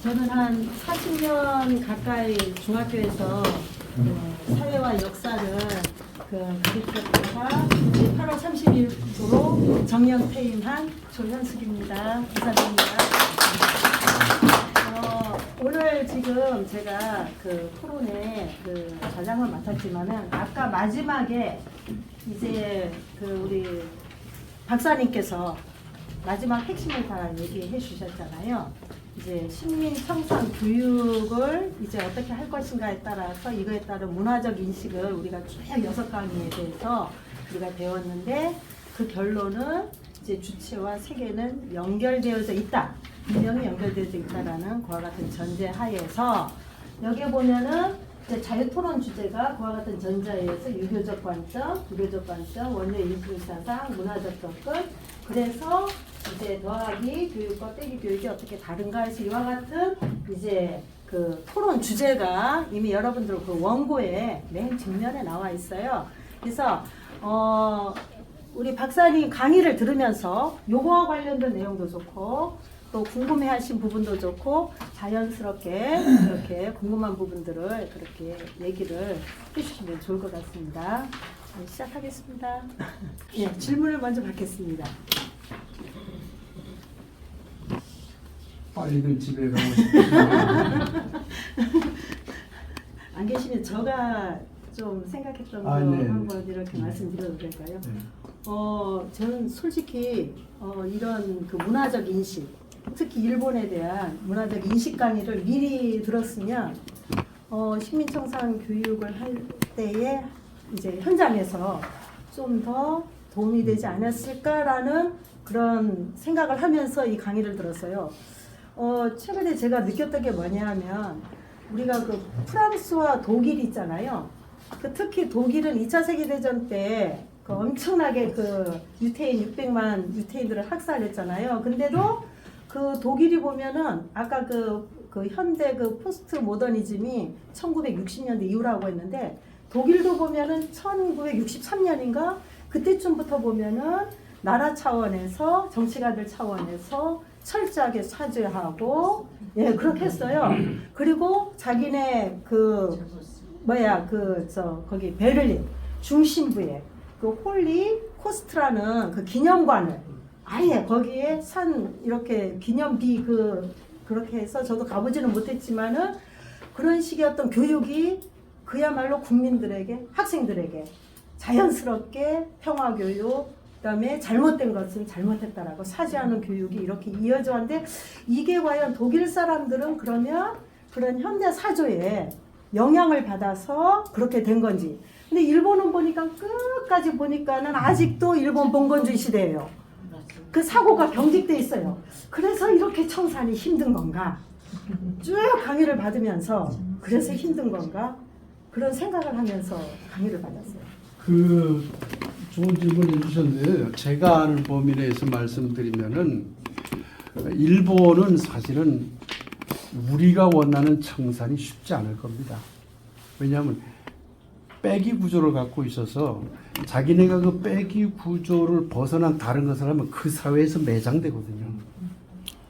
저는 한 40년 가까이 중학교에서 사회와 역사를 가르쳤다가 8월 30일부로 정년 퇴임한 조현숙입니다. 감사드립니다. 오늘 지금 제가 토론회 좌장을 맡았지만은 아까 마지막에 이제 우리 박사님께서 마지막 핵심을 다 얘기해 주셨잖아요. 이제 시민 청산 교육을 이제 어떻게 할 것인가에 따라서 이거에 따른 문화적 인식을 우리가 쭉 6강의에 대해서 우리가 배웠는데 그 결론은 이제 주체와 세계는 연결되어져 있다. 분명히 연결되어져 있다라는 그와 같은 전제 하에서 여기에 보면은 이제 자유토론 주제가 그와 같은 전제에서 유교적 관점, 부교적 관점, 원래 인식사상, 문화적 접근. 그래서 이제 더하기 교육과 빼기 교육이 어떻게 다른가 해서 이와 같은 이제 토론 주제가 이미 여러분들 원고에 맨 뒷면에 나와 있어요. 그래서 우리 박사님 강의를 들으면서 요거와 관련된 내용도 좋고 또 궁금해하신 부분도 좋고 자연스럽게 이렇게 궁금한 부분들을 그렇게 얘기를 해주시면 좋을 것 같습니다. 시작하겠습니다. 네, 질문을 먼저 받겠습니다. 빨리들 집에 가고 싶어요. 안 계시면 제가 좀 생각했던 거 한번 이렇게 말씀드려도 될까요? 네. 저는 솔직히 이런 문화적 인식, 특히 일본에 대한 문화적 인식 강의를 미리 들었으면 식민청산 교육을 할 때에 이제 현장에서 좀 더 도움이 되지 않았을까라는 그런 생각을 하면서 이 강의를 들었어요. 최근에 제가 느꼈던 게 뭐냐면 우리가 프랑스와 독일 있잖아요. 특히 독일은 2차 세계대전 때 엄청나게 유태인 600만 유태인들을 학살했잖아요. 근데도 독일이 보면은 아까 현대 포스트 모더니즘이 1960년대 이후라고 했는데 독일도 보면은 1963년인가 그때쯤부터 보면은 나라 차원에서 정치가들 차원에서 철저하게 사죄하고 그렇게 했어요. 그리고 자기네 거기 베를린 중심부에 홀리 코스트라는 기념관을 아예 거기에 이렇게 기념비 그렇게 해서 저도 가보지는 못했지만은 그런 식의 어떤 교육이 그야말로 국민들에게 학생들에게 자연스럽게 평화교육 그다음에 잘못된 것은 잘못했다라고 사죄하는 교육이 이렇게 이어져 왔는데 이게 과연 독일 사람들은 그러면 그런 현대 사조에 영향을 받아서 그렇게 된 건지. 근데 일본은 보니까 끝까지 보니까는 아직도 일본 봉건주의 시대예요. 그 사고가 경직돼 있어요. 그래서 이렇게 청산이 힘든 건가? 쭉 강의를 받으면서 그래서 힘든 건가? 그런 생각을 하면서 강의를 받았어요. 좋은 질문 해주셨는데요. 제가 아는 범위 내에서 말씀드리면은 일본은 사실은 우리가 원하는 청산이 쉽지 않을 겁니다. 왜냐하면 빼기 구조를 갖고 있어서 자기네가 빼기 구조를 벗어난 다른 것을 하면 그 사회에서 매장되거든요.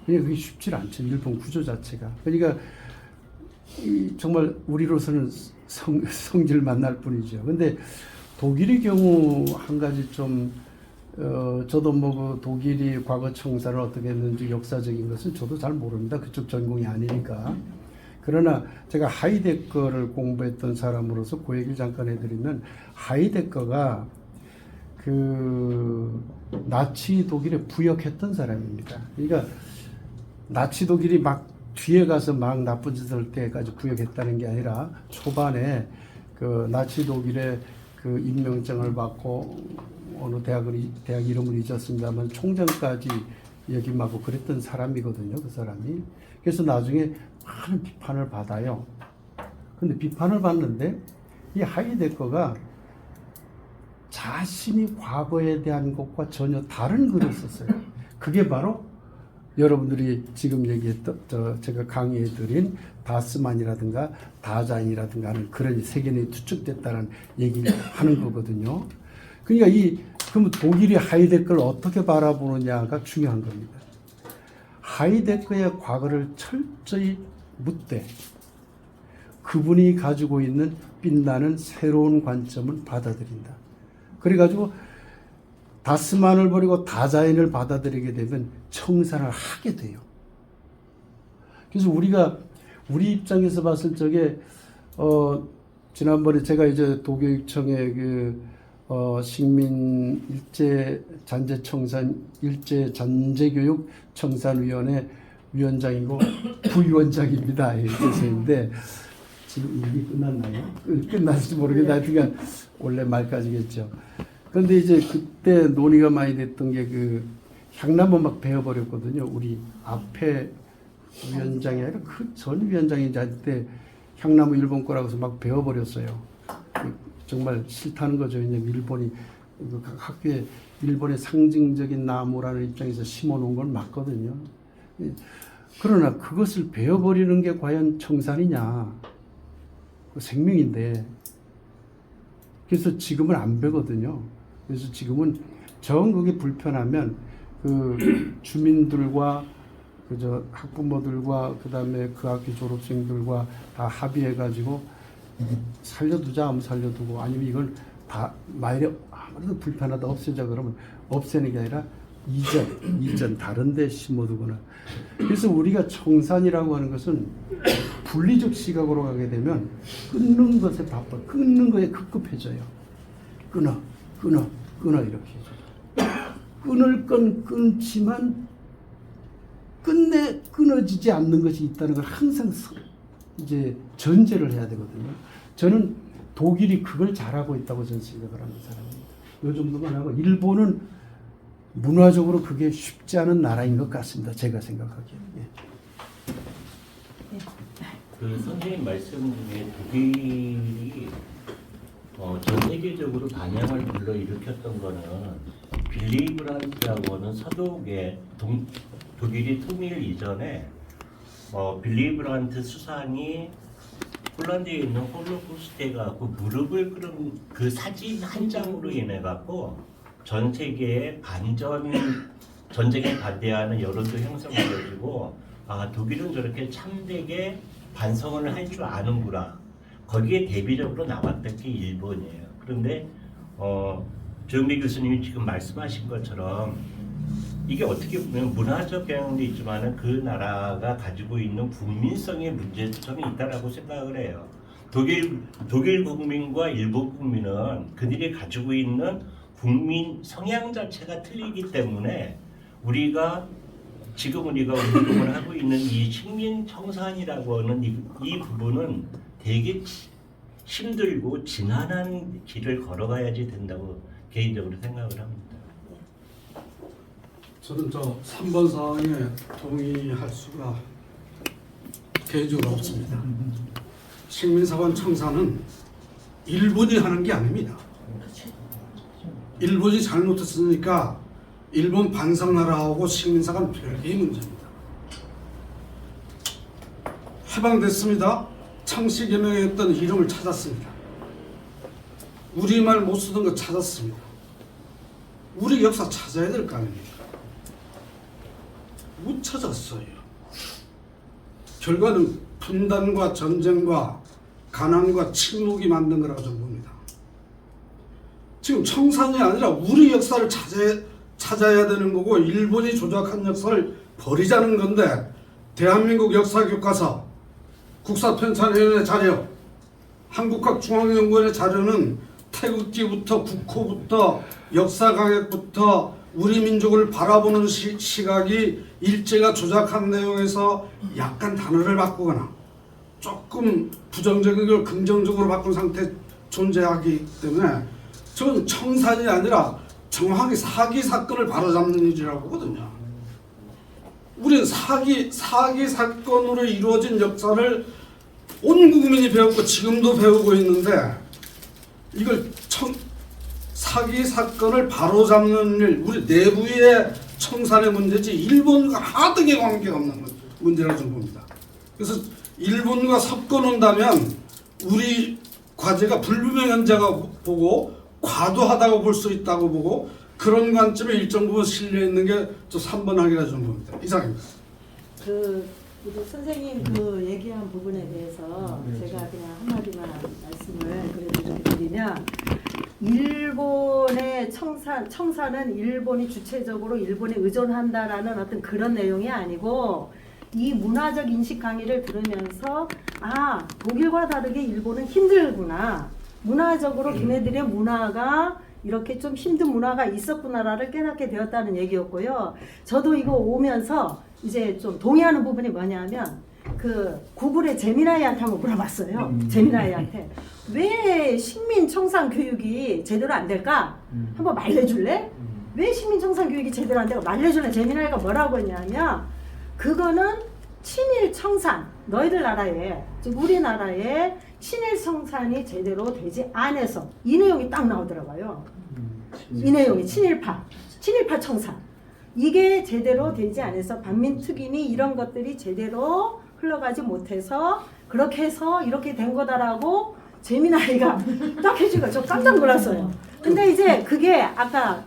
그러니까 그게 쉽지 않죠. 일본 구조 자체가. 그러니까 정말 우리로서는 성질 만날 뿐이죠. 근데 독일의 경우 한 가지 저도 독일이 과거 청산을 어떻게 했는지 역사적인 것은 저도 잘 모릅니다. 그쪽 전공이 아니니까. 그러나 제가 하이데거를 공부했던 사람으로서 그 얘기를 잠깐 해드리면 하이데거가 나치 독일에 부역했던 사람입니다. 그러니까 나치 독일이 막 뒤에 가서 막 나쁜 짓을 할 때까지 부역했다는 게 아니라 초반에 나치 독일의 임명장을 받고 어느 대학 이름을 잊었습니다만 총장까지 역임하고 그랬던 사람이거든요. 그 사람이. 그래서 나중에 많은 비판을 받아요. 근데 비판을 받는데 이 하이데거가 자신이 과거에 대한 것과 전혀 다른 글을 썼어요. 그게 바로 여러분들이 지금 얘기했던 제가 강의해드린 다스만이라든가 다자인이라든가 하는 그런 세계관이 투축됐다는 얘기를 하는 거거든요. 그러니까 그러면 독일이 하이데거를 어떻게 바라보느냐가 중요한 겁니다. 하이데커의 과거를 철저히 묻되 그분이 가지고 있는 빛나는 새로운 관점을 받아들인다. 그래가지고 다스만을 버리고 다자연을 받아들이게 되면 청산을 하게 돼요. 그래서 우리 입장에서 봤을 적에 지난번에 제가 이제 도교육청의 식민 일제 잔재 청산 일제 잔재 교육 청산위원회 위원장이고 부위원장입니다. 그래서인데 지금 일이 끝났나요? 끝났을지 모르겠다. 그러니까 원래 말까지겠죠. 그런데 이제 그때 논의가 많이 됐던 게 향나무 막 베어버렸거든요. 우리 앞에 위원장이 아니라 그 전 위원장이 이제 한때 향나무 일본 거라고 해서 막 베어버렸어요. 정말 싫다는 거죠. 왜냐면 일본이 각 학교에 일본의 상징적인 나무라는 입장에서 심어놓은 건 맞거든요. 그러나 그것을 베어버리는 게 과연 청산이냐? 생명인데. 그래서 지금은 안 베거든요. 그래서 지금은 정 그게 불편하면 주민들과 학부모들과 그다음에 그 학교 졸업생들과 다 합의해가지고 살려두자 하면 살려두고 아니면 이걸 다 만일에 아무래도 불편하다 없애자 그러면 없애는 게 아니라 이전 다른 데 심어두거나. 그래서 우리가 청산이라고 하는 것은 분리적 시각으로 가게 되면 끊는 것에 바빠, 끊는 것에 급급해져요. 끊어 이렇게 끊을 건 끊지만 끝내 끊어지지 않는 것이 있다는 걸 항상 이제 전제를 해야 되거든요. 저는 독일이 그걸 잘하고 있다고 저는 생각을 하는 사람입니다. 이 정도만 하고 일본은 문화적으로 그게 쉽지 않은 나라인 것 같습니다. 제가 생각하기에. 그 선생님 말씀 중에 독일이 전 세계적으로 반향을 불러일으켰던 거는 빌리 브란트라고 하는 서독의 독일이 통일 이전에 빌리 브란트 수상이 폴란드에 있는 홀로코스트에 가고 무릎을 꿇은 그 사진 한 장으로 인해 갖고 전 세계에 전쟁에 반대하는 여론도 형성되어지고 독일은 저렇게 참되게 반성을 할 줄 아는구나. 거기에 대비적으로 나왔던 게 일본이에요. 그런데 조영래 교수님이 지금 말씀하신 것처럼 이게 어떻게 보면 문화적 경향도 있지만 그 나라가 가지고 있는 국민성의 문제점이 있다라고 생각을 해요. 독일 국민과 일본 국민은 그들이 가지고 있는 국민 성향 자체가 틀리기 때문에 지금 우리가 운동을 하고 있는 이 식민 청산이라고 하는 이 부분은 되게 힘들고 지난한 길을 걸어가야지 된다고 개인적으로 생각을 합니다. 저는 3번 사항에 동의할 수가 개인적으로 없습니다. 식민사관 청산은 일본이 하는 게 아닙니다. 일본이 잘못했으니까 일본 반성나라하고 식민사관 별개의 문제입니다. 해방됐습니다. 창씨개명했던 이름을 찾았습니다. 우리말 못 쓰던 거 찾았습니다. 우리 역사 찾아야 될 거 아닙니까? 못 찾았어요. 결과는 분단과 전쟁과 가난과 침묵이 만든 거라고 저는 봅니다. 지금 청산이 아니라 우리 역사를 찾아야 되는 거고 일본이 조작한 역사를 버리자는 건데 대한민국 역사교과서 국사편찬위원회 자료 한국학중앙연구원의 자료는 태극기부터 국호부터 역사강역부터 우리 민족을 바라보는 시각이 일제가 조작한 내용에서 약간 단어를 바꾸거나 조금 부정적인 걸 긍정적으로 바꾼 상태 존재하기 때문에 저는 청산이 아니라 정확히 사기 사건을 바로잡는 일이라고 보거든요. 우리는 사기 사건으로 이루어진 역사를 온 국민이 배웠고 지금도 배우고 있는데 이걸 사기 사건을 바로잡는 일, 우리 내부의 청산의 문제지 일본과 하등의 관계가 없는 문제라고 저는 봅니다. 그래서 일본과 섞어놓는다면 우리 과제가 불분명한자가 보고 과도하다고 볼 수 있다고 보고 그런 관점에 일정 부분 실려 있는 게 저 3번 항이라 저는 봅니다. 이상입니다. 그 우리 선생님 그 얘기한 부분에 대해서 제가 그냥 한마디만 말씀을 그래도 좀 드리면, 일본의 청사는 일본이 주체적으로 일본에 의존한다라는 어떤 그런 내용이 아니고, 이 문화적 인식 강의를 들으면서 아, 독일과 다르게 일본은 힘들구나, 문화적으로 걔네들의 문화가 이렇게 좀 힘든 문화가 있었구나를 깨닫게 되었다는 얘기였고요. 저도 이거 오면서 이제 좀 동의하는 부분이 뭐냐면, 그 구글의 제미나이한테 한번 물어봤어요. 제미나이한테 왜 식민 청산 교육이 제대로 안 될까? 한번 말려줄래? 왜 식민 청산 교육이 제대로 안 되고 말려줄래? 제미나이가 뭐라고 했냐면, 그거는 친일 청산, 너희들 나라에, 즉 우리나라에 친일 청산이 제대로 되지 않아서, 이 내용이 딱 나오더라고요. 이 내용이 친일파 청산, 이게 제대로 되지 않아서 반민특위니 이런 것들이 제대로 흘러가지 못해서 그렇게 해서 이렇게 된 거다라고 재미나이가 딱 해주고 저 깜짝 놀랐어요. 근데 이제 그게 아까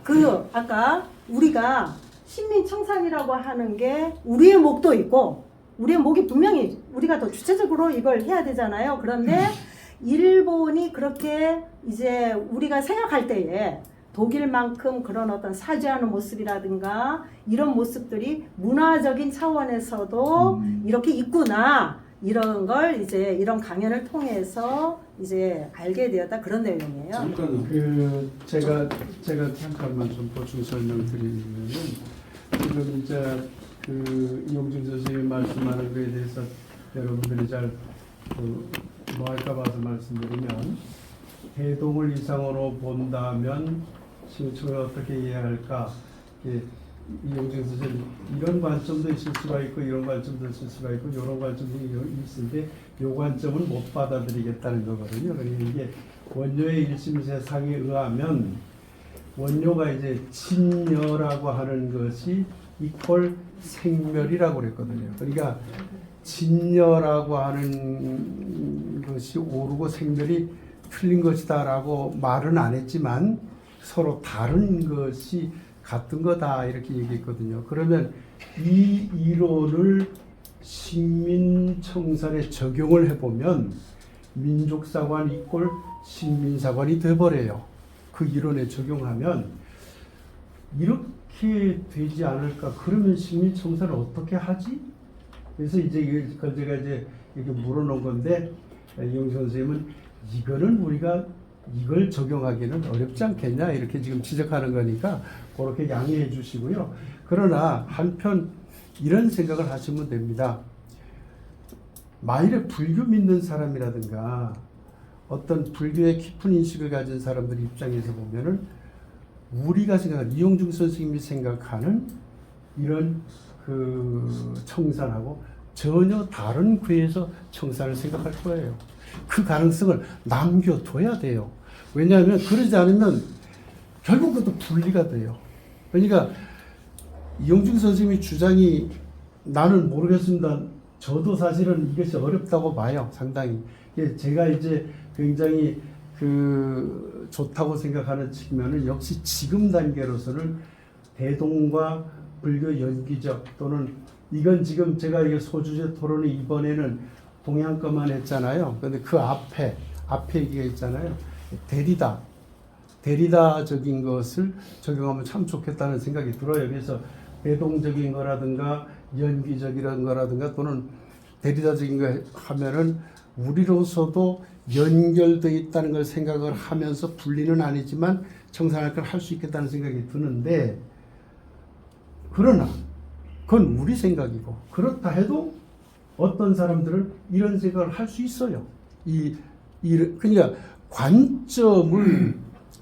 우리가 식민청산이라고 하는 게 우리의 목도 있고, 우리의 목이 분명히 우리가 더 주체적으로 이걸 해야 되잖아요. 그런데 일본이 그렇게 이제 우리가 생각할 때에 독일만큼 그런 어떤 사죄하는 모습이라든가 이런 모습들이 문화적인 차원에서도 이렇게 있구나, 이런 걸 이제 이런 강연을 통해서 이제 알게 되었다, 그런 내용이에요. 그 제가 잠깐만 좀 보충 설명드리면은, 지금 이제 그 이용준 선생님이 말씀하는 거에 대해서 여러분들이 잘 뭐 할까 봐서 말씀드리면, 대동을 이상으로 본다면 신청을 어떻게 이해할까? 이용준 선생님 이런 관점도 있을 수가 있고 이런 관점도 있을 수가 있고 이런 관점도 있는데 이 관점은 못 받아들이겠다는 거거든요. 그러니까 이게 원료의 일심세상에 의하면 원료가 이제 진여라고 하는 것이 이퀄 생멸이라고 그랬거든요. 그러니까 진여라고 하는 것이 옳고 생멸이 틀린 것이다라고 말은 안 했지만 서로 다른 것이 같은 거다 이렇게 얘기했거든요. 그러면 이 이론을 식민청산에 적용을 해보면 민족사관 이꼴 식민사관이 돼버려요. 그 이론에 적용하면 이렇게 되지 않을까? 그러면 식민청산을 어떻게 하지? 그래서 이제 이걸 제가 이제 이렇게 물어놓은 건데, 이용 선생님은 이거는 우리가 이걸 적용하기는 어렵지 않겠냐 이렇게 지금 지적하는 거니까 그렇게 양해해 주시고요. 그러나 한편 이런 생각을 하시면 됩니다. 만일에 불교 믿는 사람이라든가 어떤 불교의 깊은 인식을 가진 사람들 입장에서 보면은 우리가 생각하는, 이용중 선생님이 생각하는 이런 그 청산하고 전혀 다른 궤에서 청산을 생각할 거예요. 그 가능성을 남겨둬야 돼요. 왜냐하면 그러지 않으면 결국 그것도 분리가 돼요. 그러니까 이용준 선생님의 주장이 나는 모르겠습니다. 저도 사실은 이것이 어렵다고 봐요. 상당히. 제가 이제 굉장히 그 좋다고 생각하는 측면은 역시 지금 단계로서는 대동과 불교 연기적 또는 이건 지금 제가 이게 소주제 토론을 이번에는 동양 것만 했잖아요. 근데 그 앞에 얘기가 있잖아요. 대리다적인 것을 적용하면 참 좋겠다는 생각이 들어요. 그래서 대동적인 거라든가 연기적이라는 거라든가 또는 대리다적인 거 하면은 우리로서도 연결되어 있다는 걸 생각을 하면서 분리는 아니지만 청산할 걸 할 수 있겠다는 생각이 드는데, 그러나 그건 우리 생각이고, 그렇다 해도 어떤 사람들은 이런 생각을 할 수 있어요. 그러니까 관점을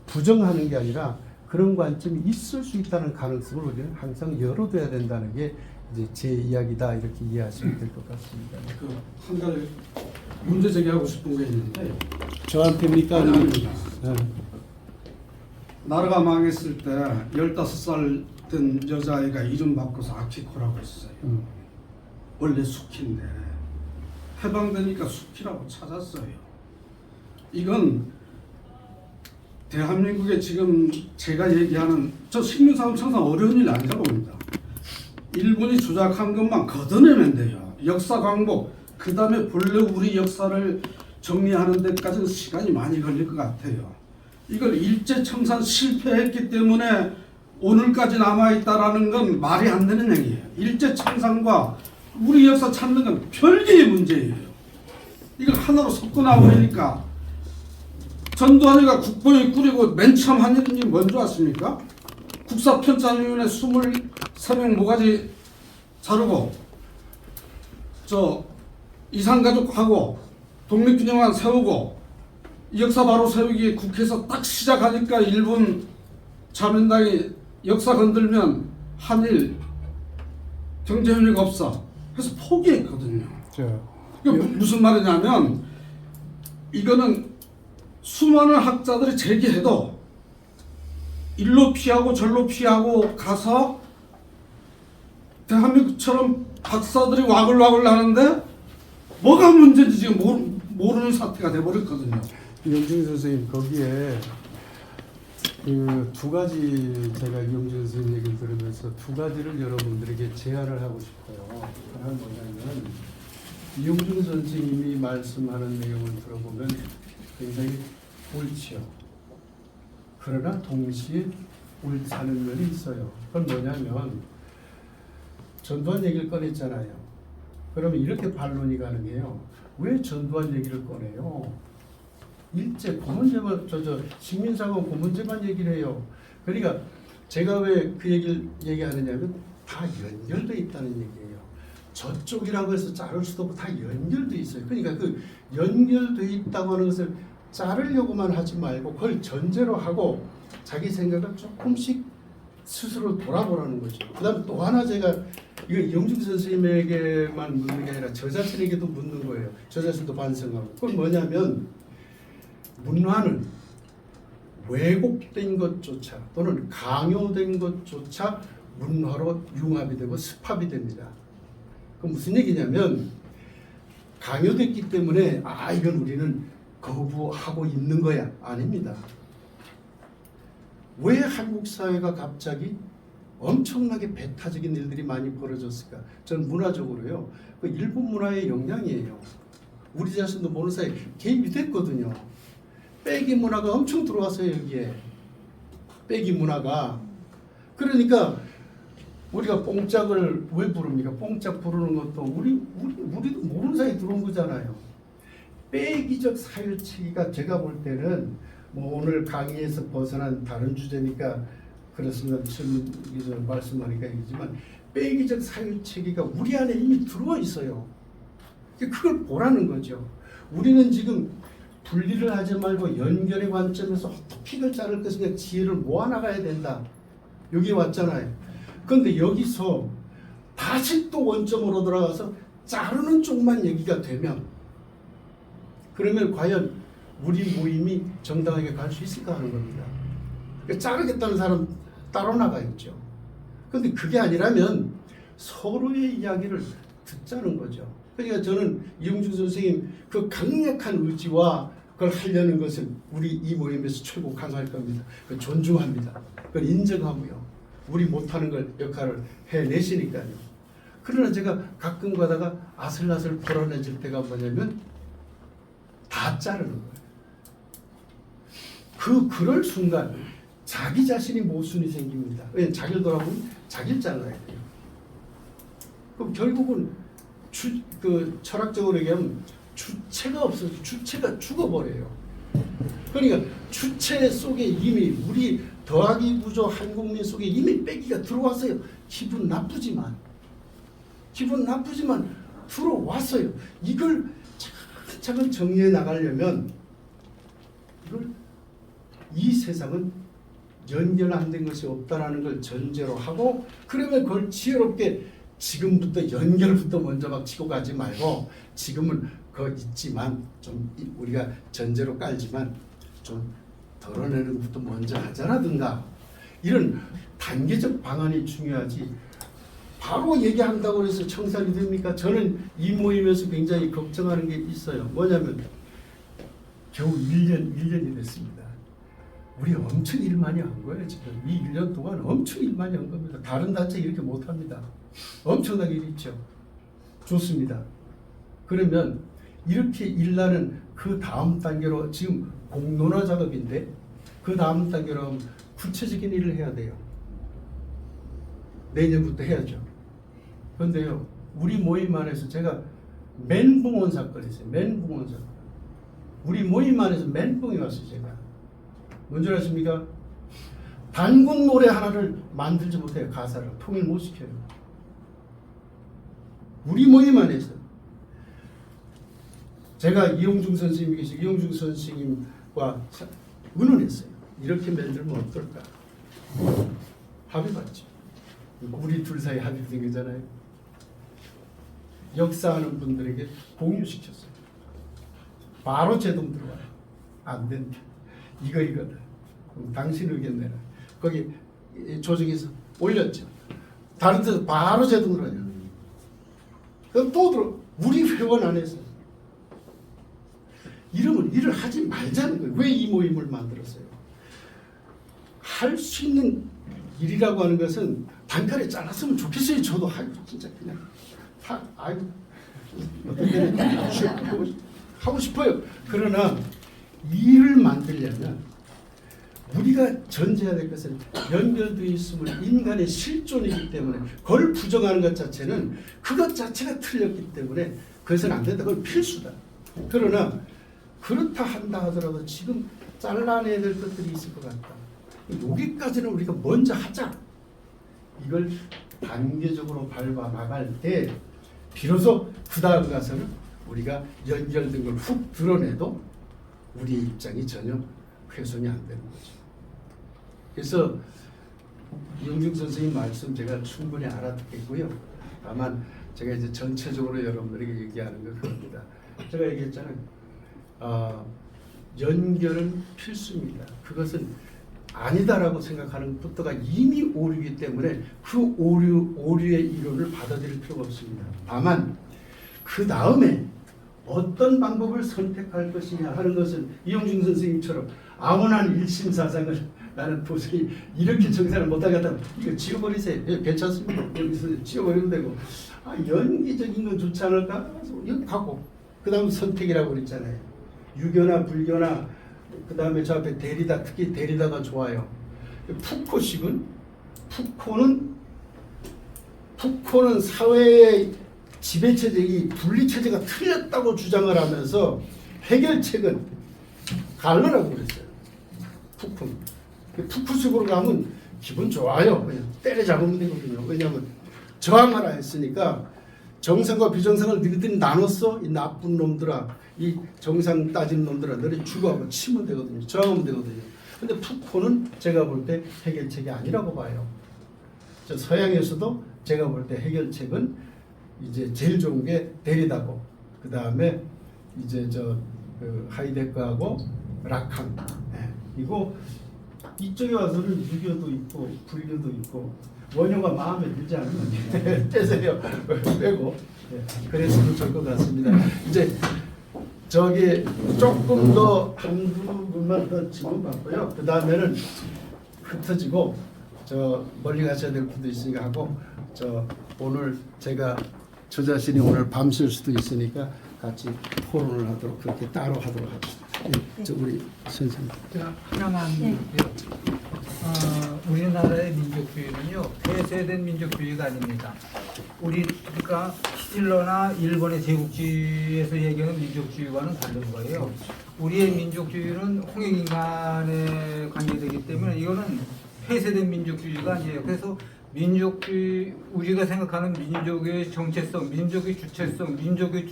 부정하는 게 아니라 그런 관점이 있을 수 있다는 가능성을 우리는 항상 열어둬야 된다는 게 이제 제 이야기다 이렇게 이해하시면 될 것 같습니다. 한 가지 문제 제기하고 싶은 게 있는데, 저한테입니까? 아닙니다. 네. 나라가 망했을 때 15살 된 여자아이가 이름 바꿔서 아키코라고 했어요. 원래 수키인데 해방되니까 수키라고 찾았어요. 이건 대한민국에 지금 제가 얘기하는 저 식민사관 청산 어려운 일 아니라고 봅니다. 일본이 조작한 것만 걷어내면 돼요. 역사 광복, 그 다음에 본래 우리 역사를 정리하는 데까지는 시간이 많이 걸릴 것 같아요. 이걸 일제청산 실패했기 때문에 오늘까지 남아있다라는 건 말이 안 되는 얘기예요. 일제청산과 우리 역사 찾는 건 별개의 문제예요. 이걸 하나로 섞어놔버리니까 전두환이가 국보를 꾸리고 맨 처음 한 일이 뭔지 아십니까? 국사편찬위원회 23명 모가지 자르고 이산가족하고 독립기념관 세우고 역사 바로 세우기 국회에서 딱 시작하니까 일본 자민당이 역사 건들면 한일 경제협력 없어. 그래서 포기했거든요. 무슨 말이냐면 이거는 수많은 학자들이 제기해도 일로 피하고 절로 피하고 가서 대한민국처럼 박사들이 와글와글 하는데 뭐가 문제인지 지금 모르는 사태가 돼버렸거든요. 이영준 선생님 거기에 그 두 가지 제가 이영준 선생님 얘기를 들으면서 두 가지를 여러분들에게 제안을 하고 싶어요. 하나는 뭐냐면 이영준 선생님이 말씀하는 내용을 들어보면 굉장히 옳지요. 그러나 동시에 옳지 않은 면이 있어요. 그건 뭐냐면 전두환 얘기를 꺼냈잖아요. 그러면 이렇게 반론이 가능해요. 왜 전두환 얘기를 꺼내요? 일제 고문제만 식민사건 고문제만 얘기를 해요. 그러니까 제가 왜 그 얘기를 얘기하느냐면 다 연결돼 있다는 얘기예요. 저쪽이라고 해서 자를 수도 없고 다 연결돼 있어요. 그러니까 그 연결돼 있다고 하는 것을 자르려고만 하지 말고 그걸 전제로 하고 자기 생각을 조금씩 스스로 돌아보라는 거죠. 그다음 또 하나 제가 이거 이영준 선생님에게만 묻는 게 아니라 저 자신에게도 묻는 거예요. 저 자신도 반성하고. 그건 뭐냐면 문화는 왜곡된 것조차 또는 강요된 것조차 문화로 융합이 되고 습합이 됩니다. 그 무슨 얘기냐면 강요됐기 때문에 이건 우리는 거부하고 있는 거야. 아닙니다. 왜 한국 사회가 갑자기 엄청나게 배타적인 일들이 많이 벌어졌을까? 저는 문화적으로요. 그 일본 문화의 영향이에요. 우리 자신도 모르는 사이에 개입이 됐거든요. 빼기 문화가 엄청 들어왔어요. 여기에. 빼기 문화가. 그러니까 우리가 뽕짝을 왜 부릅니까? 뽕짝 부르는 것도 우리도 모르는 사이에 들어온 거잖아요. 빼기적 사유치기가 제가 볼 때는 뭐 오늘 강의에서 벗어난 다른 주제니까 그렇습니다. 지금 말씀하니까 얘기지만 빼기적 사유치기가 우리 안에 이미 들어와 있어요. 그걸 보라는 거죠. 우리는 지금 분리를 하지 말고 연결의 관점에서 어떻게 이걸 자를 것인가 지혜를 모아나가야 된다. 여기 왔잖아요. 그런데 여기서 다시 또 원점으로 돌아가서 자르는 쪽만 얘기가 되면 그러면 과연 우리 모임이 정당하게 갈 수 있을까 하는 겁니다. 그러니까 자르겠다는 사람 따로 나가겠죠. 그런데 그게 아니라면 서로의 이야기를 듣자는 거죠. 그러니까 저는 이영준 선생님 그 강력한 의지와 그걸 하려는 것은 우리 이 모임에서 최고 강할 겁니다. 그걸 존중합니다. 그걸 인정하고요. 우리 못하는 걸 역할을 해내시니까요. 그러나 제가 가끔 가다가 아슬아슬 불안해질 때가 뭐냐면 다 자르는 거예요. 그럴 순간 자기 자신이 모순이 생깁니다. 왜냐하면 자기를 돌아보면 자기를 잘라야 돼요. 그럼 결국은 철학적으로 얘기하면 주체가 없어서 주체가 죽어버려요. 그러니까 주체 속에 이미 우리 더하기 구조 한국민 속에 이미 빼기가 들어왔어요. 기분 나쁘지만 들어왔어요. 이걸 차근차근 정리해 나가려면 이 세상은 연결 안 된 것이 없다라는 걸 전제로 하고 그러면 그걸 지혜롭게 지금부터 연결부터 먼저 막 치고 가지 말고 지금은 그거 있지만 좀 우리가 전제로 깔지만 좀 덜어내는 것부터 먼저 하자라든가 이런 단계적 방안이 중요하지 바로 얘기한다고 해서 청산이 됩니까? 저는 이 모임에서 굉장히 걱정하는 게 있어요. 뭐냐면 겨우 1년이 됐습니다. 우리 엄청 일 많이 한 거예요. 지금 이 1년 동안 엄청 일 많이 한 겁니다. 다른 단체 이렇게 못합니다. 엄청나게 일 있죠. 좋습니다. 그러면 이렇게 일나는 그 다음 단계로 지금 공론화 작업인데 그 다음 단계로 구체적인 일을 해야 돼요. 내년부터 해야죠. 그런데요, 우리 모임 안에서 제가 멘붕 온 사건이 있어요. 멘붕 온 사건. 우리 모임 안에서 멘붕이 왔어요. 제가. 뭔지 아십니까? 단군 노래 하나를 만들지 못해요. 가사를 통일 못 시켜요. 우리 모임 안에서 제가 이용중 선생님이 계시고 이용중 선생님과 의논했어요. 이렇게 만들면 어떨까? 합의 봤죠. 우리 둘 사이 합의가 된 거잖아요. 역사하는 분들에게 공유시켰어요. 바로 제동 들어와요. 안 된다. 이거다. 그럼 당신 의견 내라. 거기 조정에서 올렸죠. 다른 데서 바로 제동 들어와요. 그럼 또 들어. 우리 회원 안에서 이러면 일을 하지 말자는 거예요. 왜 이 모임을 만들었어요? 할 수 있는 일이라고 하는 것은 단칼에 잘랐으면 좋겠어요. 저도 진짜 그냥 어떤 때는 하고 싶어요. 그러나 일을 만들려면 우리가 전제해야 될 것은 연결되어 있음을 인간의 실존이기 때문에 그걸 부정하는 것 자체는 그것 자체가 틀렸기 때문에 그것은 안 된다. 그건 필수다. 그러나 그렇다 한다 하더라도 지금 잘라내야 될 것들이 있을 것 같다. 여기까지는 우리가 먼저 하자. 이걸 단계적으로 밟아 나갈 때 비로소 그 다음 가서는 우리가 연결된 걸 훅 드러내도 우리 입장이 전혀 훼손이 안 되는 거죠. 그래서 이용중 선생님 말씀 제가 충분히 알아듣겠고요. 다만 제가 이제 전체적으로 여러분들에게 얘기하는 건 그겁니다. 제가 얘기했잖아요. 연결은 필수입니다. 그것은 아니다라고 생각하는 것부터가 이미 오류이기 때문에 그 오류의 이론을 받아들일 필요가 없습니다. 다만 그 다음에 어떤 방법을 선택할 것이냐 하는 것은 이용중 선생님처럼 아무난 일심사상을 나는 도저히 이렇게 정산을 못하겠다. 이거 지워버리세요. 예, 괜찮습니다. 여기서 지워버리면 되고 연기적인 건 좋지 않을까? 이거 가고 그 다음 선택이라고 그랬잖아요. 유교나 불교나 그 다음에 저 앞에 데리다, 특히 데리다가 좋아요. 푸코식은 푸코는 사회의 지배체제, 이 분리체제가 틀렸다고 주장을 하면서 해결책은 갈러라고 그랬어요. 푸코식으로 가면 기분 좋아요. 그냥 때려잡으면 되거든요. 왜냐하면 저항하라 했으니까 정상과 비정상을 너희들이 나눴어? 이 나쁜 놈들아, 이 정상 따지는 놈들아, 너희 죽어하고 치면 되거든요. 저항하면 되거든요. 근데 푸코는 제가 볼 때 해결책이 아니라고 봐요. 저 서양에서도 제가 볼 때 해결책은 이제 제일 좋은 게 데리다고, 그 다음에 이제 그 하이데거하고 라칸. 이거 이쪽에 와서는 유교도 있고 불교도 있고 원효가 마음에 들지 않으면 떼세요. 빼고. 그랬으면 좋을 것 같습니다. 이제 저기 조금 더 한두 분만 더 질문 받고요. 그 다음에는 흩어지고 저 멀리 가셔야 될 분도 있으니까 하고, 저 오늘 제가 저 자신이 오늘 밤샐 수도 있으니까 같이 토론을 하도록, 그렇게 따로 하도록 합시다. 저 우리 선생님. 하나만 해요. 우리나라의 민족주의는요, 폐쇄된 민족주의가 아닙니다. 우리가 히틀러나 일본의 제국주의에서 얘기하는 민족주의와는 다른 거예요. 우리의 민족주의는 홍익인간에 관계되기 때문에 이거는 폐쇄된 민족주의가 아니에요. 그래서 민족주의, 우리가 생각하는 민족의 정체성, 민족의 주체성, 민족의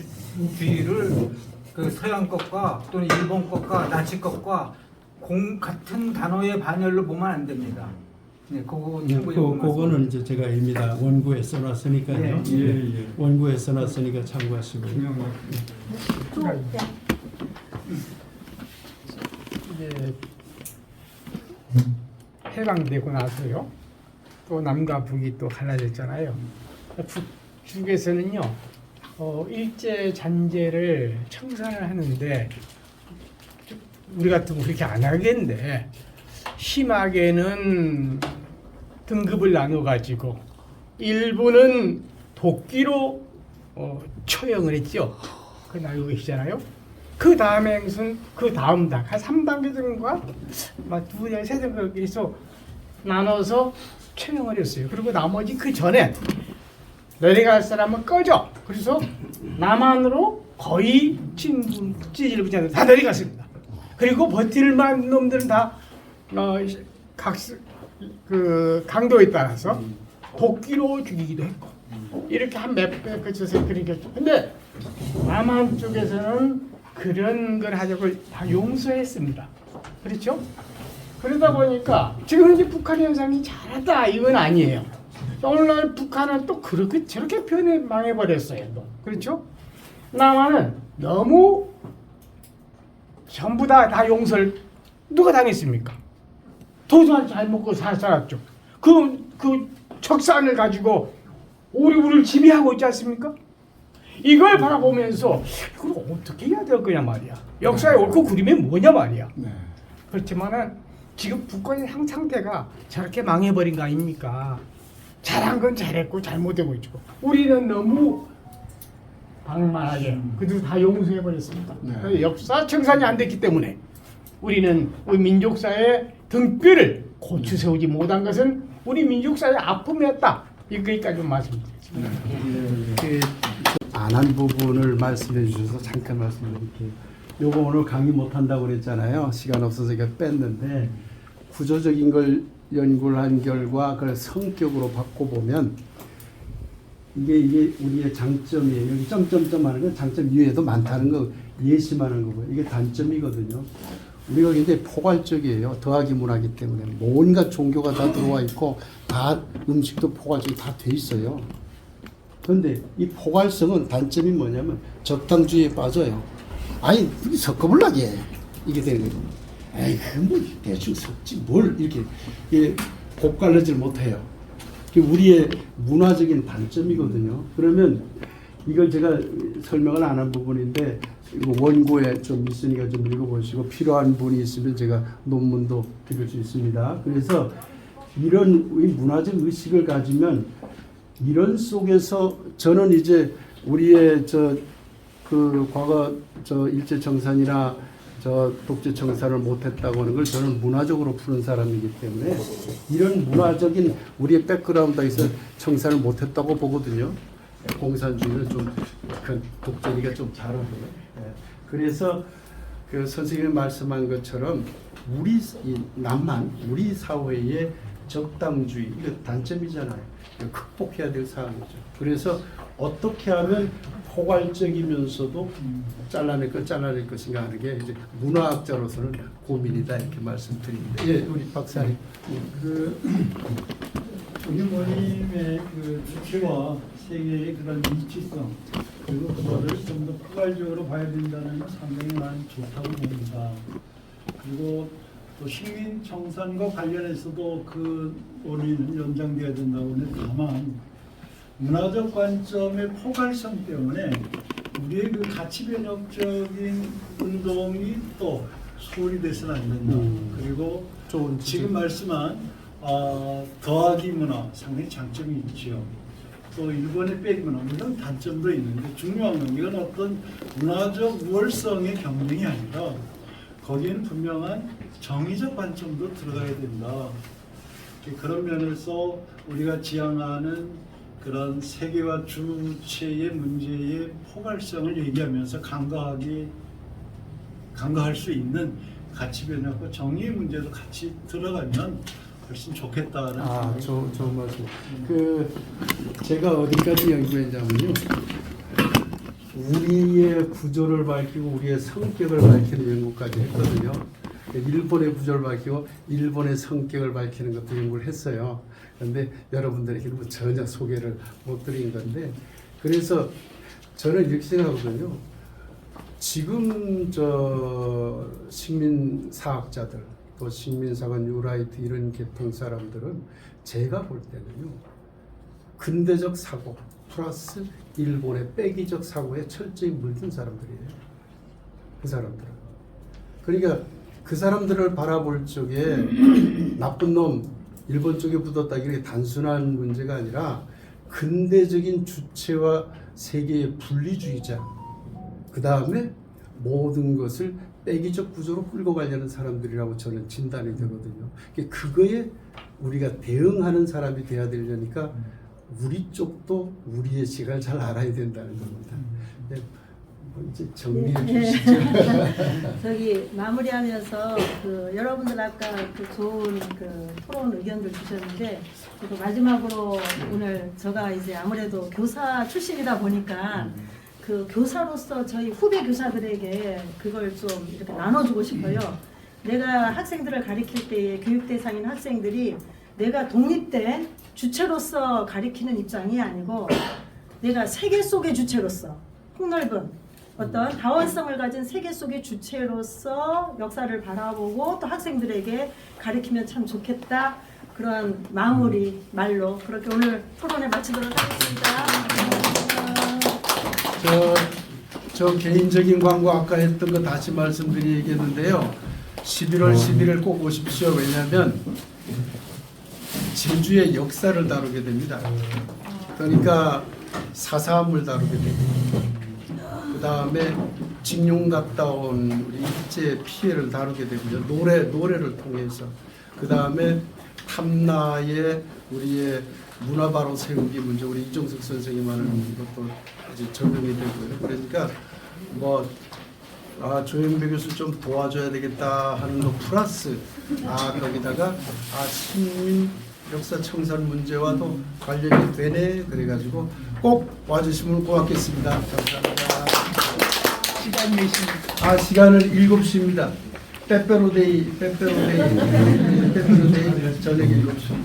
주의를 그 서양 것과 또는 일본 것과 나치 것과 같은 단어의 반열로 보면 안 됩니다. 네, 그거는 이제 제가 입니다. 원고에 써놨으니까요. 네. 원고에 써놨으니까 참고하시고. 이제 해방되고 나서요, 또 남과 북이 또 갈라졌잖아요. 북쪽에서는요, 일제 잔재를 청산을 하는데 우리 같으면 그렇게 안 하겠는데 심하게는 등급을 나눠가지고 일부는 도끼로 처형을 했죠. 그건 알고 계시잖아요. 그 다음에 무슨 그 다음 단, 한 3단계 정도가 막 2단, 3단계에서 나눠서 처형을 했어요. 그리고 나머지 그 전에 내려갈 사람은 꺼져. 그래서 남한으로 거의 찌질 부자들 다 내려갔습니다. 그리고 버틸 만한 놈들은 다 그 강도에 따라서 도끼로 죽이기도 했고 이렇게 한 몇백 거쳐서 그러니까 근데 남한 쪽에서는 그런 걸 하자고 다 용서했습니다. 그렇죠? 그러다 보니까 지금 이제 북한 현상이 잘했다 이건 아니에요. 오늘날 북한은 또 그렇게 저렇게 변해 망해버렸어요. 또 그렇죠? 남한은 너무 전부 다 용서를 누가 당했습니까? 도저히 잘 먹고 살았죠. 그 척산을 가지고 우리를 지배하고 있지 않습니까? 이걸 바라보면서 이걸 어떻게 해야 될 거냐 말이야. 역사의 옳고 그름이 뭐냐 말이야. 그렇지만은 지금 북한의 상태가 저렇게 망해버린 거 아닙니까? 잘한 건 잘했고 잘못되고 있고 우리는 너무 방만하게 그들도 다 용서해버렸습니다. 네. 역사 청산이 안 됐기 때문에 우리는 우리 민족사의 등뼈를 고쳐 세우지 못한 것은 우리 민족사의 아픔이었다. 여기까지 좀 말씀드리겠습니다. 안 한 부분을 말씀해 주셔서 잠깐 말씀드릴게요. 요거 오늘 강의 못 한다고 그랬잖아요. 시간 없어서 제가 뺐는데 구조적인 걸 연구를 한 결과 그걸 성격으로 바꿔보면 이게 우리의 장점이에요. 여기 점점점 하는 건 장점 이외에도 많다는 거 예심하는 거고요. 이게 단점이거든요. 우리가 굉장히 포괄적이에요. 더하기 문화이기 때문에 온갖 종교가 다 들어와 있고 다 음식도 포괄적이 다 돼 있어요. 그런데 이 포괄성은 단점이 뭐냐면 적당주의에 빠져요. 아니 섞어보려게 이게 되는 거예요. 에이 뭐 대충 섞지 뭘 이렇게 곱갈르질 못해요. 그게 우리의 문화적인 단점이거든요. 그러면 이걸 제가 설명을 안 한 부분인데 이거 원고에 좀 있으니까 좀 읽어보시고 필요한 분이 있으면 제가 논문도 드릴 수 있습니다. 그래서 이런 문화적 의식을 가지면 이런 속에서 저는 이제 우리의 그 과거 일제 청산이나 독재 청산을 못했다고 하는 걸 저는 문화적으로 푸는 사람이기 때문에 이런 문화적인 우리의 백그라운드에서 청산을 못했다고 보거든요. 공산주의는 좀 독재니까 좀 잘하고요. 그래서 그 선생님이 말씀한 것처럼 남한 우리 사회의 적당주의 이거 단점이잖아요. 극복해야 될 사항이죠. 그래서 어떻게 하면 포괄적이면서도 잘라낼 것인가 하는 게 이제 문화학자로서는 고민이다 이렇게 말씀드립니다. 예, 우리 박사님. 우리모님의 그 주체와 세계의 그런 이치성 그리고 그거를 좀 더 포괄적으로 봐야 된다는 건 상당히 난 좋다고 봅니다. 그리고 또 식민 청산과 관련해서도 그 논의는 연장돼야 된다고 하는데 다만 문화적 관점의 포괄성 때문에 우리의 그 가치 변혁적인 운동이 또 소홀히 돼서는 안 된다. 그리고 지금 말씀한 더하기 문화 상당히 장점이 있죠. 또 일본의 빼기 문화 물론 단점도 있는데 중요한 건 이건 어떤 문화적 우월성의 경쟁이 아니라 거기에는 분명한 정의적 관점도 들어가야 된다. 그런 면에서 우리가 지향하는 그런 세계화 주체의 문제의 포괄성을 얘기하면서 간과할 수 있는 가치 변화과 정의의 문제도 같이 들어가면 훨씬 좋겠다는 좋은 말씀. 제가 어디까지 연구했냐면요. 우리의 구조를 밝히고 우리의 성격을 밝히는 연구까지 했거든요. 일본의 구조를 밝히고 일본의 성격을 밝히는 것도 연구를 했어요. 그런데 여러분들에게는 전혀 소개를 못 드린 건데 그래서 저는 이렇게 생각하거든요. 지금 식민사학자들 또 식민사관 뉴라이트 이런 계통 사람들은 제가 볼 때는요. 근대적 사고 플러스 일본의 빼기적 사고에 철저히 물든 사람들이에요. 그 사람들은. 그러니까 그 사람들을 바라볼 적에 나쁜 놈 일본 쪽에 묻었다 이렇게 단순한 문제가 아니라 근대적인 주체와 세계의 분리주의자, 그 다음에 모든 것을 빼기적 구조로 끌고 가려는 사람들이라고 저는 진단이 되거든요. 그거에 우리가 대응하는 사람이 돼야 되려니까 우리 쪽도 우리의 시각을 잘 알아야 된다는 겁니다. 네, 이제 정리해 주시죠. 저기 마무리하면서 그 여러분들 아까 그 좋은 그 토론 의견들 주셨는데 그리고 마지막으로 오늘 제가 이제 아무래도 교사 출신이다 보니까 그 교사로서 저희 후배 교사들에게 그걸 좀 이렇게 나눠주고 싶어요. 내가 학생들을 가르칠 때의 교육 대상인 학생들이 내가 독립된 주체로서 가르치는 입장이 아니고 내가 세계 속의 주체로서 폭넓은 어떤 다원성을 가진 세계 속의 주체로서 역사를 바라보고 또 학생들에게 가르치면 참 좋겠다. 그런 마무리 말로 그렇게 오늘 토론을 마치도록 하겠습니다. 저 개인적인 광고 아까 했던 거 다시 말씀드리겠는데요. 11월 11일 꼭 오십시오. 왜냐하면 제주의 역사를 다루게 됩니다. 그러니까 사사함을 다루게 됩니다. 그 다음에 징용 갔다 온 우리 일제 피해를 다루게 되고요. 노래를 통해서. 그 다음에 탐나의 우리의 문화 바로 세우기 문제, 우리 이종석 선생님 하는 것도 이제 적용이 되고요. 그러니까 뭐 조영배 교수 좀 도와줘야 되겠다 하는 거 플러스 거기다가 시민 역사 청산 문제와도 관련이 되네 그래가지고 꼭 와주시면 고맙겠습니다. 감사합니다. 시간 내십니까? 시간을 7시입니다. 빼빼로데이 저녁 7시.